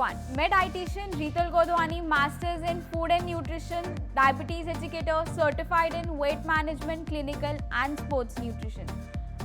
everyone. मैं dietitian रीतल Godwani, masters in food and nutrition, diabetes educator, certified in weight management, clinical and sports nutrition.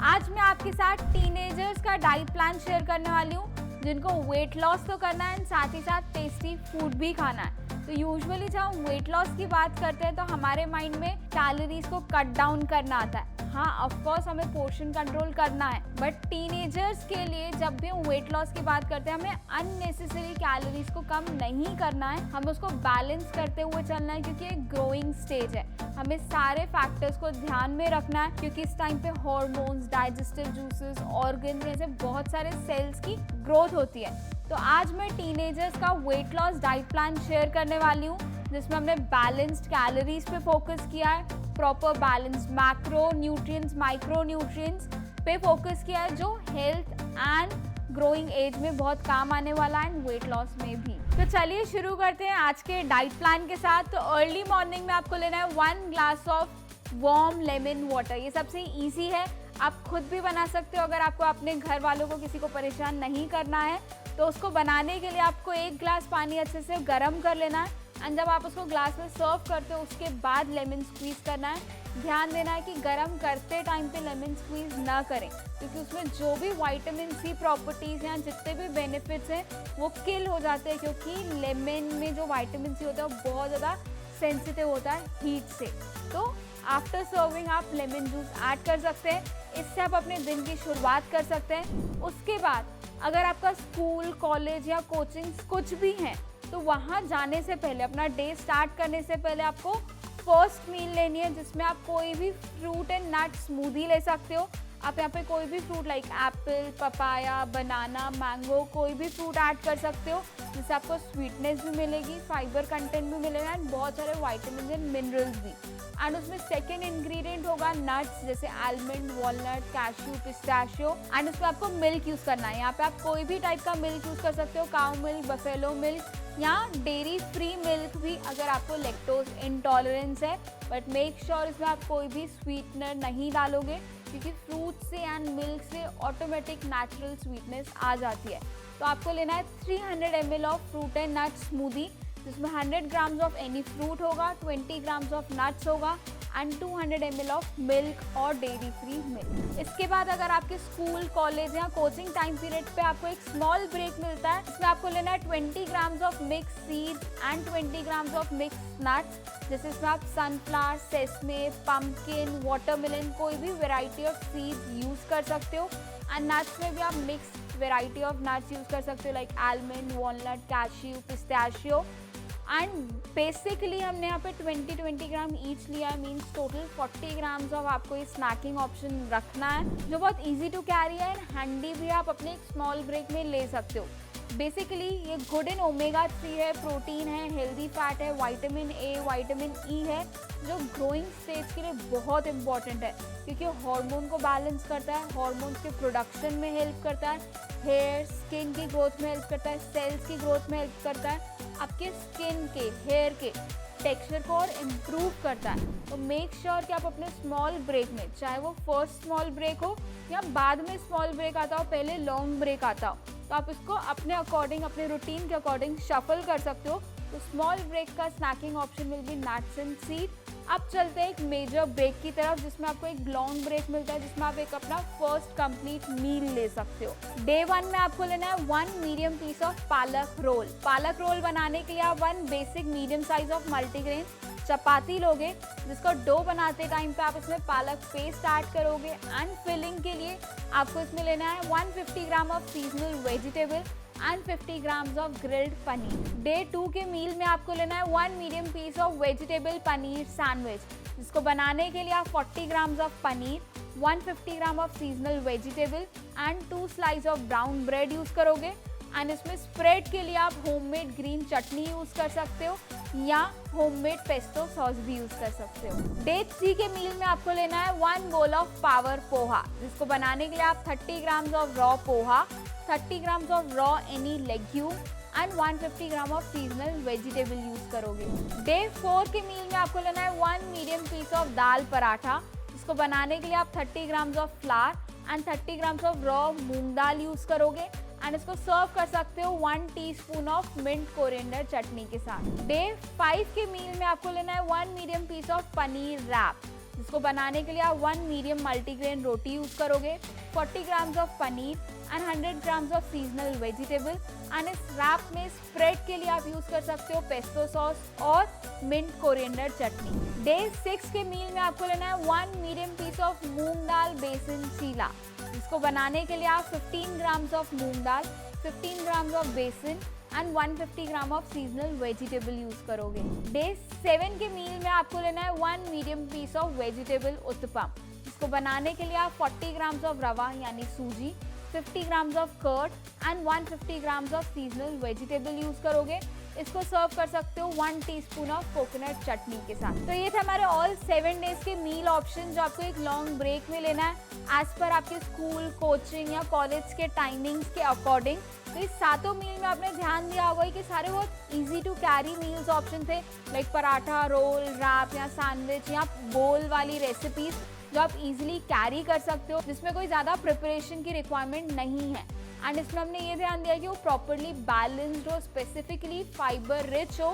आज मैं आपके साथ teenagers का डाइट प्लान शेयर करने वाली हूँ जिनको वेट लॉस तो करना है साथ ही साथ टेस्टी फूड भी खाना है। तो यूजुअली जब हम वेट लॉस की बात करते हैं तो हमारे माइंड में कैलोरीज को कट डाउन करना आता है। हाँ, ऑफ कोर्स हमें पोर्शन कंट्रोल करना है, बट टीनेजर्स के लिए जब भी हम वेट लॉस की बात करते हैं हमें अननेसेसरी कैलोरीज को कम नहीं करना है, हमें उसको बैलेंस करते हुए चलना है क्योंकि एक ग्रोइंग स्टेज है। हमें सारे फैक्टर्स को ध्यान में रखना है क्योंकि इस टाइम पे हार्मोन्स, डाइजेस्टिव जूसेस, ऑर्गन जैसे बहुत सारे सेल्स की ग्रोथ होती है। तो आज मैं टीनेजर्स का weight loss diet plan share करने वाली हूँ जिसमें हमने बैलेंस्ड कैलोरीज पे फोकस किया है, proper balanced macro nutrients, micro nutrients पे फोकस किया है जो हेल्थ एंड ग्रोइंग एज में बहुत काम आने वाला है एंड वेट लॉस में भी। तो चलिए शुरू करते हैं आज के डाइट प्लान के साथ। तो अर्ली मॉर्निंग में आपको लेना है 1 glass of warm lemon water. ये सबसे इजी है, आप खुद भी बना सकते हो। अगर आपको अपने घर वालों को किसी को परेशान नहीं करना है तो उसको बनाने के लिए आपको 1 ग्लास पानी अच्छे से गर्म कर लेना है एंड जब आप उसको ग्लास में सर्व करते हो उसके बाद लेमन स्क्वीज करना है। ध्यान देना है कि गर्म करते टाइम पे लेमन स्क्वीज ना करें क्योंकि उसमें जो भी विटामिन सी प्रॉपर्टीज़ हैं, जितने भी बेनिफिट्स हैं वो किल हो जाते हैं क्योंकि लेमन में जो विटामिन सी होता है वो बहुत ज़्यादा सेंसिटिव होता है हीट से। तो आफ्टर सर्विंग आप लेमन जूस ऐड कर सकते हैं, इससे आप अपने दिन की शुरुआत कर सकते हैं। उसके बाद अगर आपका स्कूल, कॉलेज या कोचिंग कुछ भी हैं तो वहाँ जाने से पहले, अपना डे स्टार्ट करने से पहले आपको फर्स्ट मील लेनी है जिसमें आप कोई भी फ्रूट एंड नट स्मूदी ले सकते हो। आप यहाँ पे कोई भी फ्रूट लाइक एप्पल, पपाया, बनाना, मैंगो कोई भी फ्रूट ऐड कर सकते हो जिससे आपको स्वीटनेस भी मिलेगी, फाइबर कंटेंट भी मिलेगा एंड बहुत सारे विटामिन एंड मिनरल्स भी। एंड उसमें सेकेंड इंग्रेडिएंट होगा नट्स जैसे almond, walnut, cashew, pistachio and उसमें आपको मिल्क यूज़ करना है। यहाँ पे आप कोई भी टाइप का मिल्क यूज़ कर सकते हो, काउ मिल्क, बफेलो मिल्क या डेयरी फ्री मिल्क भी अगर आपको लैक्टोज इंटॉलरेंस है, बट मेक श्योर इसमें आप कोई भी स्वीटनर नहीं डालोगे क्योंकि फ्रूट से एंड मिल्क से ऑटोमेटिक नेचुरल स्वीटनेस आ जाती है। तो आपको लेना है 300 ml of fruit and nut smoothie जिसमें 100 ग्राम्स ऑफ एनी फ्रूट होगा, 20 ग्राम्स ऑफ नट्स होगा एंड 200 ml ऑफ मिल्क और डेयरी फ्री मिल्क। इसके बाद अगर आपके स्कूल, कॉलेज या कोचिंग टाइम पीरियड पे आपको एक स्मॉल ब्रेक मिलता है, इसमें आपको लेना है 20 grams of mix seed and 20 grams of mix nuts जैसे इसमें आप सनफ्लावर, सेसमे, पम्पकिन, वाटरमेलन कोई भी वेराइटी ऑफ सीड्स यूज़ कर सकते हो एंड नट्स में भी आप mix variety of nuts use कर सकते हो like almond, walnut, cashew, pistachio and basically हमने यहाँ पे 20 ग्राम ईच लिया है, मीन्स टोटल 40 ग्राम्स ऑफ आपको ये स्नैकिंग ऑप्शन रखना है जो बहुत इजी टू कैरी है एंड हैंडी भी आप अपने एक स्मॉल ब्रेक में ले सकते हो। बेसिकली ये गुड इन ओमेगा 3 है, प्रोटीन है, हेल्दी फैट है, विटामिन ए, विटामिन ई है जो ग्रोइंग स्टेज के लिए बहुत इंपॉर्टेंट है क्योंकि हार्मोन को बैलेंस करता है, हार्मोन्स के प्रोडक्शन में हेल्प करता है, हेयर, स्किन की ग्रोथ में हेल्प करता है, सेल्स की ग्रोथ में हेल्प करता है, आपके स्किन के, हेयर के टेक्सचर को और इम्प्रूव करता है। तो मेक श्योर कि आप अपने स्मॉल ब्रेक में, चाहे वो फर्स्ट स्मॉल ब्रेक हो या बाद में स्मॉल ब्रेक आता हो, पहले लॉन्ग ब्रेक आता हो, तो आप इसको अपने अकॉर्डिंग, अपने रूटीन के अकॉर्डिंग शफल कर सकते हो। तो स्मॉल ब्रेक का snacking option will be nuts and seed. अब चलते हैं एक मेजर ब्रेक की तरफ जिसमें आपको एक लॉन्ग ब्रेक मिलता है जिसमें आप एक अपना फर्स्ट कंप्लीट मील ले सकते हो। डे 1 में आपको लेना है 1 medium piece of palak roll. पालक रोल बनाने के लिए आप 1 basic medium size of multigrain chapati लोगे जिसको डो बनाते टाइम पे आप इसमें पालक पेस्ट ऐड करोगे एंड फिलिंग के लिए आपको इसमें लेना है 150 gram of seasonal vegetable and 50 grams of grilled paneer. Day 2 के मील में आपको लेना है 1 medium piece of vegetable paneer sandwich जिसको बनाने के लिए आप 40 grams of paneer, 150 gram of seasonal vegetable and 2 slice of brown bread use करोगे एंड इसमें स्प्रेड के लिए आप होममेड ग्रीन चटनी यूज़ कर सकते हो या होममेड पेस्टो सॉस भी यूज़ कर सकते हो। डे 3 के मील में आपको लेना है 1 बोल ऑफ पावर पोहा जिसको बनाने के लिए आप 30 grams of raw poha, 30 grams of raw any legume and 150 gram of seasonal vegetable use करोगे। डे 4 के मील में आपको लेना है 1 मीडियम पीस ऑफ दाल पराठा जिसको बनाने के लिए आप 30 grams of flower and 30 grams of raw moong dal use करोगे एंड इसको सर्व कर सकते हो 1 teaspoon of mint coriander chutney के साथ। डे 5 के मील में आपको लेना है 1 medium piece of paneer wrap, जिसको बनाने के लिए आप 1 मीडियम मल्टीग्रेन रोटी यूज करोगे, 40 grams of paneer and 100 grams of seasonal vegetable. And इस रैप में स्प्रेड के लिए आप यूज कर सकते हो पेस्टो सॉस और मिंट कोरिएंडर चटनी। डे 6 के मील में आपको लेना है 1 medium piece of moong dal besan chilla, जिसको बनाने के लिए आप 15 grams of moong dal, 15 grams of besan and 150 gram of seasonal vegetable use करोगे। डे 7 के मील में आपको लेना है 1 medium piece of vegetable uttapam, जिसको बनाने के लिए आप 40 ग्राम्स ऑफ रवा यानी सूजी, 50 grams of curd and 150 grams of seasonal vegetable use करोगे। इसको सर्व कर सकते हो 1 टीस्पून ऑफ कोकोनट चटनी के साथ। तो ये थे हमारे ऑल 7 डेज के मील ऑप्शन जो आपको एक लॉन्ग ब्रेक में लेना है एज पर आपके स्कूल, कोचिंग या कॉलेज के टाइमिंग्स के अकॉर्डिंग। तो इस 7 मील में आपने ध्यान दिया होगा कि सारे बहुत easy to carry meals option थे, लाइक पराठा, रोल, रैप या सैंडविच या बोल वाली रेसिपीज जो आप इजीली कैरी कर सकते हो, जिसमें कोई ज़्यादा प्रिपरेशन की रिक्वायरमेंट नहीं है। एंड इसमें हमने ये ध्यान दिया कि वो प्रॉपरली बैलेंस्ड हो, स्पेसिफिकली फाइबर रिच हो,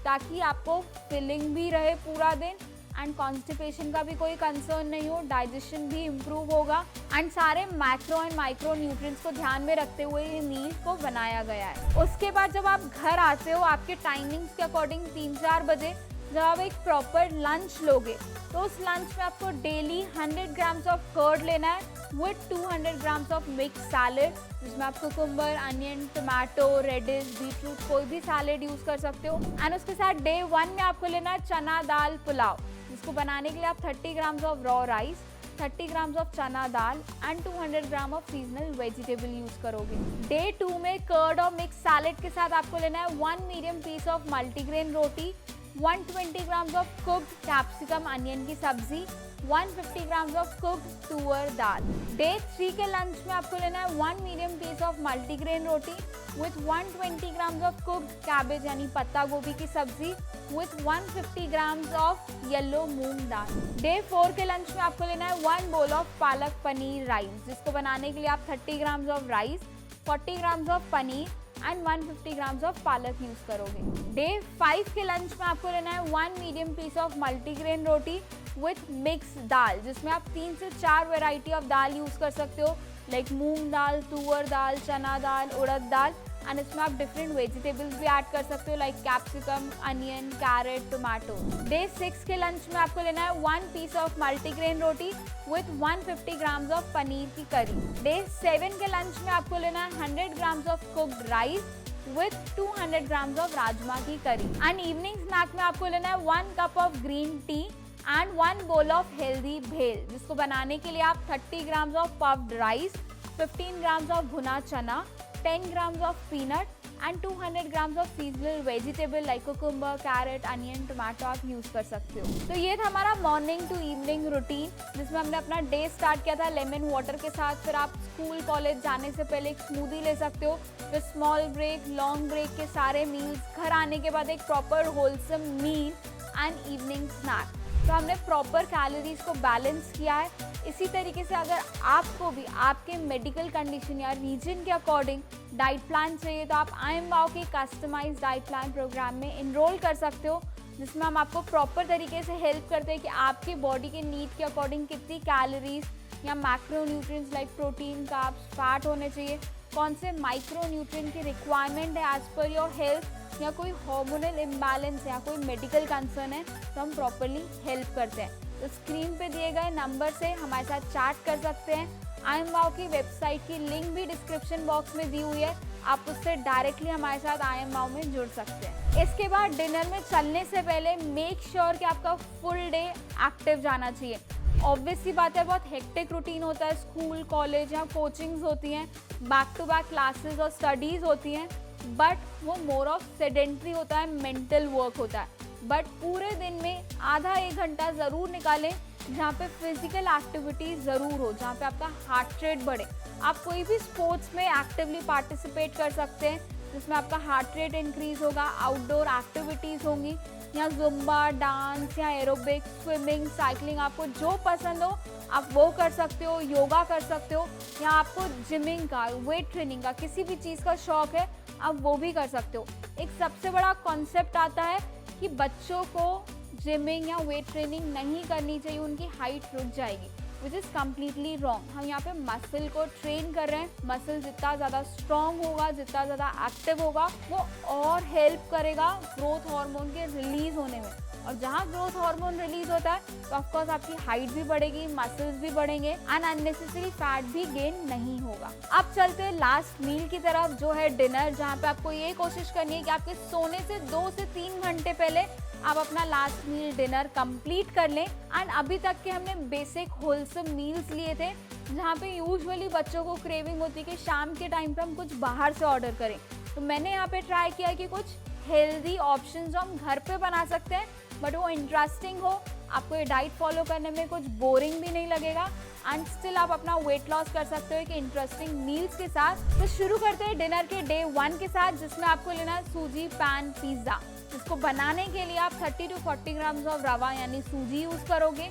ताकि आपको फिलिंग भी रहे पूरा दिन एंड कॉन्स्टिपेशन का भी कोई कंसर्न नहीं हो, डाइजेशन भी इम्प्रूव होगा एंड सारे मैक्रो एंड माइक्रो न्यूट्रिएंट्स को ध्यान में रखते हुए ये मील को बनाया गया है। उसके बाद जब आप घर आते हो आपके टाइमिंग्स के अकॉर्डिंग 3-4 बजे जब आप एक प्रॉपर लंच लोगे, तो उस लंच में आपको डेली 100 ग्राम्स ऑफ कर्ड लेना है with 200 grams of mix salad, जिसमें आप cucumber, onion, tomato, radish, beetroot कोई भी सैलेड यूज कर सकते हो। एंड उसके साथ डे 1 में आपको लेना है चना दाल पुलाव, जिसको बनाने के लिए आप 30 grams of raw rice, 30 grams of chana dal and 200 gram of seasonal vegetable use करोगे। डे 2 में कर्ड और मिक्स सैलेड के साथ आपको लेना है 1 मीडियम पीस ऑफ मल्टीग्रेन रोटी, 120 grams of cooked capsicum onion की सब्जी, 150 ग्राम्स ऑफ कुक्ड तुअर दाल। डे 3 के लंच में आपको लेना है 1 medium piece of multigrain roti with 120 grams of cooked cabbage यानी पत्ता गोभी की सब्जी विथ 150 ग्राम्स ऑफ येलो मूंग दाल। डे 4 के लंच में आपको लेना है 1 bowl of palak paneer rice, जिसको बनाने के लिए आप 30 grams of rice, 40 grams of paneer and 150 grams of palak use करोगे। डे 5 के लंच में आपको लेना है 1 medium piece of multigrain roti with mix dal, जिसमें आप 3 से 4 वेराइटी ऑफ दाल यूज कर सकते हो, लाइक मूंग दाल, तुअर दाल, चना दाल, उड़द दाल। एंड इसमें आप डिफरेंट वेजिटेबल्स भी ऐड कर सकते हो, like capsicum, onion, carrot, tomato. Day 6 के लंच में आपको लेना है 1 piece of multigrain roti with 150 grams of paneer की करी। डे 7 के लंच में आपको लेना है 100 grams of cooked rice with 200 grams of rajma की करी। एंड इवनिंग स्नैक में आपको लेना है 1 cup of green tea and 1 bowl of healthy भेल, जिसको बनाने के लिए आप 30 grams of puffed rice, 15 grams of भुना चना, 10 grams of peanut and 200 grams of seasonal vegetable like cucumber, carrot, onion, tomato आप यूज कर सकते हो। तो ये था हमारा मॉर्निंग टू इवनिंग रूटीन, जिसमें हमने अपना डे स्टार्ट किया था लेमन वाटर के साथ। फिर आप स्कूल कॉलेज जाने से पहले एक स्मूदी ले सकते हो, फिर स्मॉल ब्रेक, लॉन्ग ब्रेक के सारे मील्स, घर आने के बाद एक proper wholesome meal and evening snack. तो हमने प्रॉपर कैलोरीज को बैलेंस किया है। इसी तरीके से अगर आपको भी आपके मेडिकल कंडीशन या रीजन के अकॉर्डिंग डाइट प्लान चाहिए, तो आप IMBAO के कस्टमाइज डाइट प्लान प्रोग्राम में इनरोल कर सकते हो, जिसमें हम आपको प्रॉपर तरीके से हेल्प करते हैं कि आपके बॉडी के नीड के अकॉर्डिंग कितनी कैलोरीज या macro nutrients like protein, carbs, fat होने चाहिए, कौन से माइक्रो न्यूट्रिएंट की रिक्वायरमेंट है एज पर योर हेल्थ, या कोई हार्मोनल इम्बैलेंस या कोई मेडिकल कंसर्न है, तो हम प्रॉपरली हेल्प करते हैं। तो स्क्रीन पे दिए गए नंबर से हमारे साथ चैट कर सकते हैं। IMBAO की वेबसाइट की लिंक भी डिस्क्रिप्शन बॉक्स में दी हुई है, आप उससे डायरेक्टली हमारे साथ IMBAO में जुड़ सकते हैं। इसके बाद डिनर में चलने से पहले मेक श्योर कि आपका फुल डे एक्टिव जाना चाहिए। ऑब्वियस सी बात है, बहुत हेक्टिक रूटीन होता है, स्कूल, कॉलेज या कोचिंग्स होती हैं, बैक टू बैक क्लासेस और स्टडीज़ होती हैं, बट वो मोर ऑफ सेडेंट्री होता है, मेंटल वर्क होता है। बट पूरे दिन में आधा 1 घंटा ज़रूर निकालें जहाँ पे फिजिकल एक्टिविटी ज़रूर हो, जहाँ पे आपका हार्ट रेट बढ़े। आप कोई भी स्पोर्ट्स में एक्टिवली पार्टिसिपेट कर सकते हैं, जिसमें आपका हार्ट रेट इंक्रीज होगा, आउटडोर एक्टिविटीज़ होंगी या जुम्बा, डांस या एरोबिक्स, स्विमिंग, साइकिलिंग, आपको जो पसंद हो आप वो कर सकते हो, योगा कर सकते हो, या आपको जिमिंग का, वेट ट्रेनिंग का, किसी भी चीज़ का शौक है आप वो भी कर सकते हो। एक सबसे बड़ा कॉन्सेप्ट आता है कि बच्चों को जिमिंग या वेट ट्रेनिंग नहीं करनी चाहिए, उनकी हाइट रुक जाएगी, विच इज़ कम्प्लीटली रॉन्ग। हम यहाँ पे मसल को ट्रेन कर रहे हैं। मसल जितना ज़्यादा स्ट्रॉन्ग होगा, जितना ज़्यादा एक्टिव होगा, वो और हेल्प करेगा ग्रोथ हार्मोन के रिलीज होने में, और जहाँ ग्रोथ हार्मोन रिलीज होता है तो ऑफकोर्स आपकी हाइट भी बढ़ेगी, मसल्स भी बढ़ेंगे एंड अननेसेसरी फैट भी गेन नहीं होगा। अब चलते हैं लास्ट मील की तरफ, जो है डिनर, जहाँ पे आपको ये कोशिश करनी है कि आपके सोने से 2 से 3 घंटे पहले आप अपना लास्ट मील डिनर कंप्लीट कर लें। एंड अभी तक के हमने बेसिक होलसम मील्स लिए थे, जहाँ पे यूजुअली बच्चों को क्रेविंग होती है कि शाम के टाइम पे हम कुछ बाहर से ऑर्डर करें, तो मैंने यहाँ पे ट्राई किया कि कुछ हेल्दी ऑप्शंस जो हम घर पे बना सकते हैं बट वो इंटरेस्टिंग हो, आपको ये डाइट फॉलो करने में कुछ बोरिंग भी नहीं लगेगा एंड स्टिल आप अपना वेट लॉस कर सकते हो एक इंटरेस्टिंग मील्स के साथ। तो शुरू करते हैं डिनर के डे 1 के साथ, जिसमें आपको लेना है सूजी पैन पिज़्ज़ा। इसको बनाने के लिए आप 30 to 40 ग्राम्स ऑफ रवा यानी सूजी यूज़ करोगे,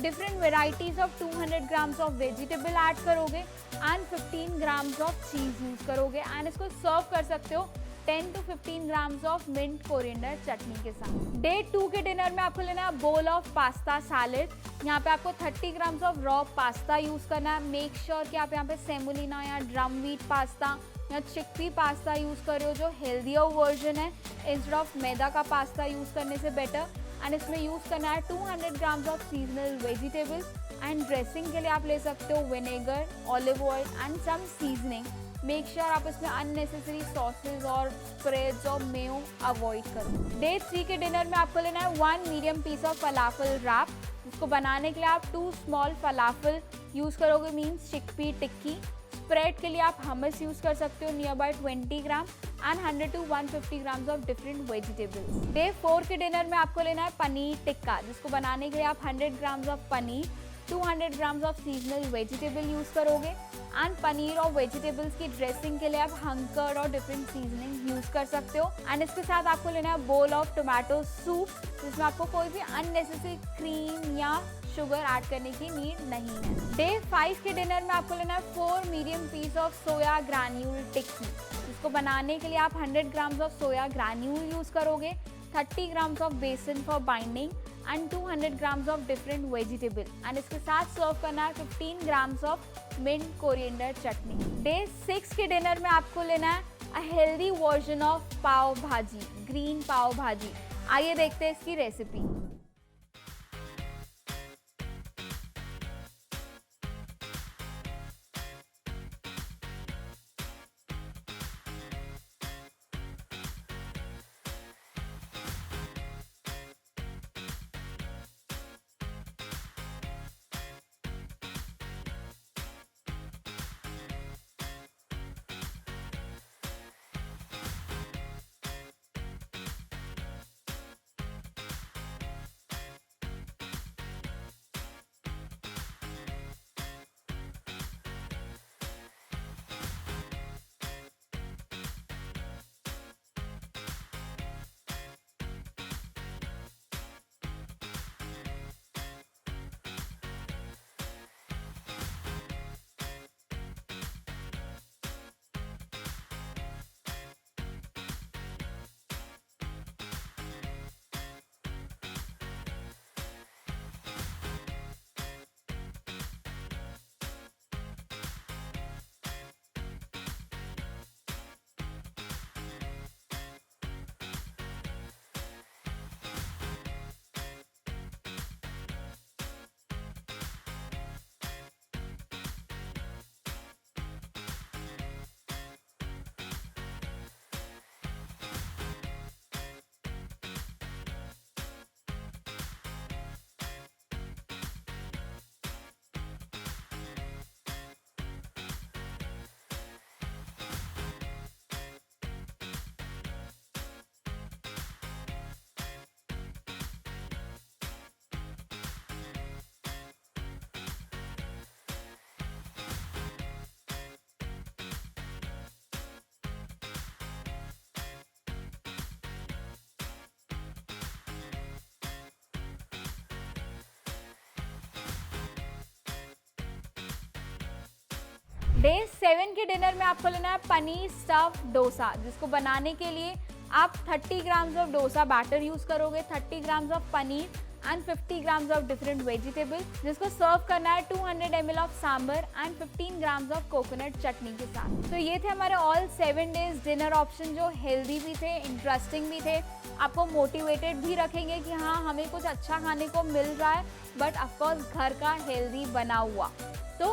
different varieties of 200 grams of vegetable add करोगे and 15 grams of cheese use करोगे एंड इसको सर्व कर सकते हो 10 to 15 grams of mint coriander chutney के साथ। डे 2 के डिनर में आपको लेना है बोल ऑफ पास्ता सैलेड। यहाँ पे आपको 30 grams of raw pasta use करना है। मेक श्योर कि आप यहाँ पे सेमोलिना या ड्रम व्हीट पास्ता या चिकपी पास्ता यूज़ कर रहे हो, जो हेल्दियर वर्जन है इंस्टेड ऑफ मैदा का पास्ता यूज़ करने से बेटर। एंड इसमें यूज़ करना है 200 grams of seasonal vegetables and dressing के लिए आप ले सकते हो vinegar, olive oil and some seasoning. Make sure आप इसमें अननेसेसरी सॉसेज और स्प्रेड्स और मेयो अवॉइड करो। डे 3 के डिनर में आपको लेना है 1 medium piece of falafel wrap. इसको बनाने के लिए आप 2 स्मॉल फलाफल यूज़ करोगे, मीन्स चिकपी टिक्की। स्प्रेड के लिए आप हमस यूज़ कर सकते हो near by 20 gram and 100 to 150 grams of different vegetables. Day 4 के डिनर में आपको लेना है पनीर टिक्का, जिसको बनाने के लिए आप 100 grams of paneer, 200 grams of seasonal vegetable use करोगे एंड पनीर और वेजिटेबल्स की ड्रेसिंग के लिए आप हंकर और डिफरेंट सीजनिंग यूज़ कर सकते हो। एंड इसके साथ आपको लेना है बोल ऑफ टोमेटो सूप, जिसमें आपको कोई भी अननेसेसरी क्रीम या शुगर ऐड करने की नीड नहीं है। डे 5 के डिनर में आपको लेना है 4 medium piece of soya granule tikki. इसको बनाने के लिए आप 100 grams of soya granule use करोगे, 30 grams of besan for binding and 200 grams of different vegetable and इसके साथ सर्व करना है 15 grams of mint coriander chutney. Day 6 के डिनर में आपको लेना है a healthy version of pav bhaji, green पाव भाजी। आइए देखते हैं इसकी रेसिपी। डे 7 के डिनर में आपको लेना है पनीर स्टफ डोसा, जिसको बनाने के लिए आप 30 grams of dosa batter use करोगे, 30 grams of paneer and 50 grams of different vegetable, जिसको सर्व करना है 200 ml of sambar and 15 grams of coconut chutney के साथ। तो ये थे हमारे ऑल 7 डेज डिनर ऑप्शन, जो हेल्दी भी थे, इंटरेस्टिंग भी थे, आपको मोटिवेटेड भी रखेंगे कि हाँ हमें कुछ अच्छा खाने को मिल रहा है, बट ऑफकोर्स घर का हेल्दी बना हुआ। तो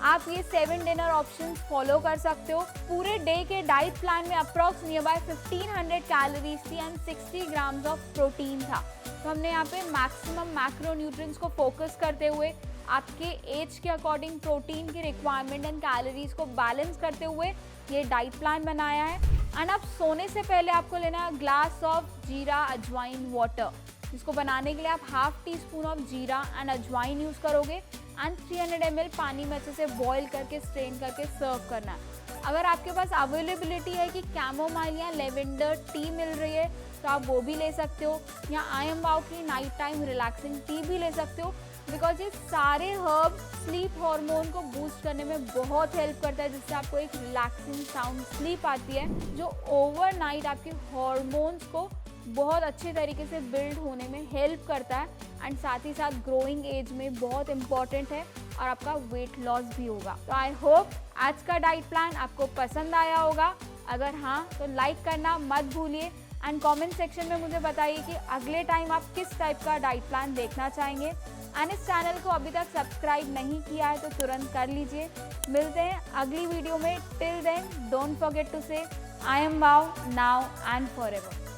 आप ये 7 डिनर ऑप्शंस फॉलो कर सकते हो। पूरे डे के डाइट प्लान में अप्रॉक्स नियर बाय 1500 कैलोरीज थी एंड 60 ग्राम्स ऑफ प्रोटीन था। तो हमने यहाँ पे मैक्सिमम मैक्रोन्यूट्रिएंट्स को फोकस करते हुए आपके एज के अकॉर्डिंग प्रोटीन की रिक्वायरमेंट एंड कैलोरीज को बैलेंस करते हुए ये डाइट प्लान बनाया है। एंड आप सोने से पहले आपको लेना है ग्लास ऑफ जीरा अजवाइन वाटर, जिसको बनाने के लिए आप हाफ टी स्पून ऑफ जीरा एंड अजवाइन यूज़ करोगे एंड 300 ml पानी में अच्छे से बॉईल करके स्ट्रेन करके सर्व करना है। अगर आपके पास अवेलेबिलिटी है कि कैमोमाइल या लेवेंडर टी मिल रही है तो आप वो भी ले सकते हो, या आयम वाओ की नाइट टाइम रिलैक्सिंग टी भी ले सकते हो, बिकॉज ये सारे हर्ब स्लीप हार्मोन को बूस्ट करने में बहुत हेल्प करता है, जिससे आपको एक रिलैक्सिंग साउंड स्लीप आती है, जो ओवरनाइट आपके हार्मोन्स को बहुत अच्छे तरीके से बिल्ड होने में हेल्प करता है एंड साथ ही साथ ग्रोइंग एज में बहुत इंपॉर्टेंट है और आपका वेट लॉस भी होगा। तो आई होप आज का डाइट प्लान आपको पसंद आया होगा। अगर हाँ तो लाइक करना मत भूलिए एंड कमेंट सेक्शन में मुझे बताइए कि अगले टाइम आप किस टाइप का डाइट प्लान देखना चाहेंगे। एंड इस चैनल को अभी तक सब्सक्राइब नहीं किया है तो तुरंत कर लीजिए। मिलते हैं अगली वीडियो में। Till then don't forget to say I am wow now and forever.